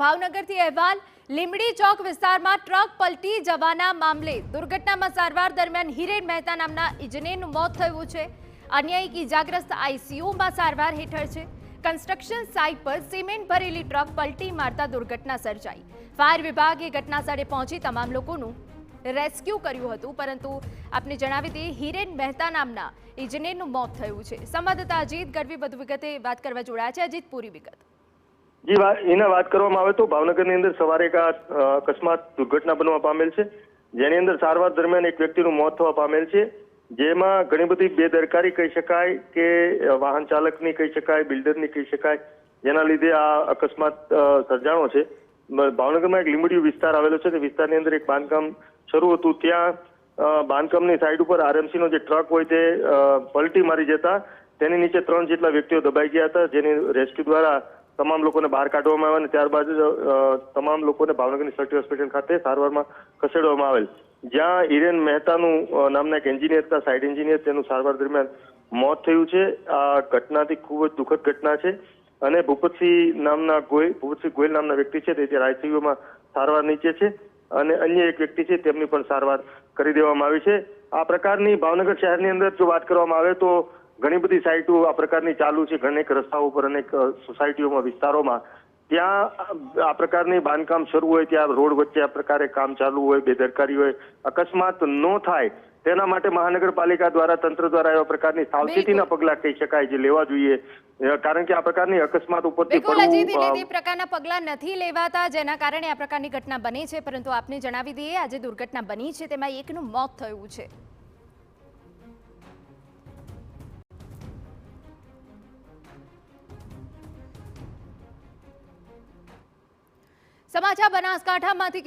ભાવનગરથી અહેવાલ લીંબડી ચોક વિસ્તારમાં ટ્રક પલટી જવાના મામલે દુર્ઘટનામાં સારવાર દરમિયાન હિરેન મહેતા નામના ઇજનેરનું મોત થયું છે। અન્ય એક ઇજાગ્રસ્ત આઈસીયુમાં સારવાર હેઠળ છે। કન્સ્ટ્રક્શન સાઇટ પર સિમેન્ટ ભરેલી ટ્રક પલટી મારતા દુર્ઘટના સર્જાઈ। ફાયર વિભાગે ઘટના સ્થળે પહોંચી તમામ લોકોનું રેસ્ક્યુ કર્યું હતું, પરંતુ આપને જણાવી દઈએ હિરેન મહેતા નામના ઇજનેરનું મોત થયું છે। સંવાદદાતા અજીત ગઢવી વધુ વિગતે વાત કરવા જોડાયા છે। અજીત, પૂરી વિગત। જી એના વાત કરવામાં આવે તો ભાવનગરની અંદર સવારે એક અકસ્માત દુર્ઘટના બનવા પામેલ છે, જેની અંદર સારવાર દરમિયાન એક વ્યક્તિનું મોત થવા પામેલ છે, જેમાં ઘણી બધી બેદરકારી કહી શકાય કે વાહન ચાલકની કહી શકાય, બિલ્ડરની કહી શકાય, જેના લીધે આ અકસ્માત સર્જાણો છે। ભાવનગરમાં એક લીંબડી વિસ્તાર આવેલો છે, તે વિસ્તારની અંદર એક બાંધકામ શરૂ હતું, ત્યાં બાંધકામની સાઈડ ઉપર આરએમસીનો જે ટ્રક હોય તે પલટી મારી જતા તેની નીચે 3 જેટલા વ્યક્તિઓ દબાઈ ગયા હતા, જેની રેસ્ક્યુ દ્વારા તમામ લોકોને બહાર કાઢવામાં આવ્યા અને ત્યારબાદ તમામ લોકોને ભાવનગરની સર્ટી હોસ્પિટલ ખાતે સારવારમાં ખસેડવામાં આવેલ, જ્યાં હિરેન મહેતાનું નામના એક એન્જિનિયર હતા, સાઇટ એન્જિનિયર, તેનું સારવાર દરમિયાન મોત થયું છે। આ ઘટનાથી ખૂબ જ દુઃખદ ઘટના છે અને ભૂપતસિંહ ગોયલ નામના વ્યક્તિ છે તે અત્યારે આઈસીયુમાં સારવાર નીચે છે અને અન્ય એક વ્યક્તિ છે તેમની પણ સારવાર કરી દેવામાં આવી છે। આ પ્રકારની ભાવનગર શહેરની અંદર જો વાત કરવામાં આવે તો ઘણી બધી સાઇટો આ પ્રકારની ચાલુ છે, અનેક રસ્તાઓ પર, અનેક સોસાયટીઓમાં, વિસ્તારોમાં, ત્યાં આ પ્રકારની બાંધકામ શરૂ હોય ત્યાં રોડ વચ્ચે આ પ્રકારે કામ ચાલુ હોય, બેદરકારી હોય, અકસ્માત ન થાય તેના માટે મહાનગરપાલિકા દ્વારા, તંત્ર દ્વારા એવા પ્રકારની સાવચેતીના પગલાં કહી શકાય જે લેવા જોઈએ, કારણ કે આ પ્રકારની અકસ્માત ઉપરથી પડવું પ્રકારના પગલાં નથી લેવાતા, જેના કારણે આ પ્રકારની ઘટના બની છે। પરંતુ આપને જણાવી દઈએ આજે દુર્ઘટના બની છે તેમાં એકનું મોત થયું છે। સમાચાર બનાસકાંઠામાંથી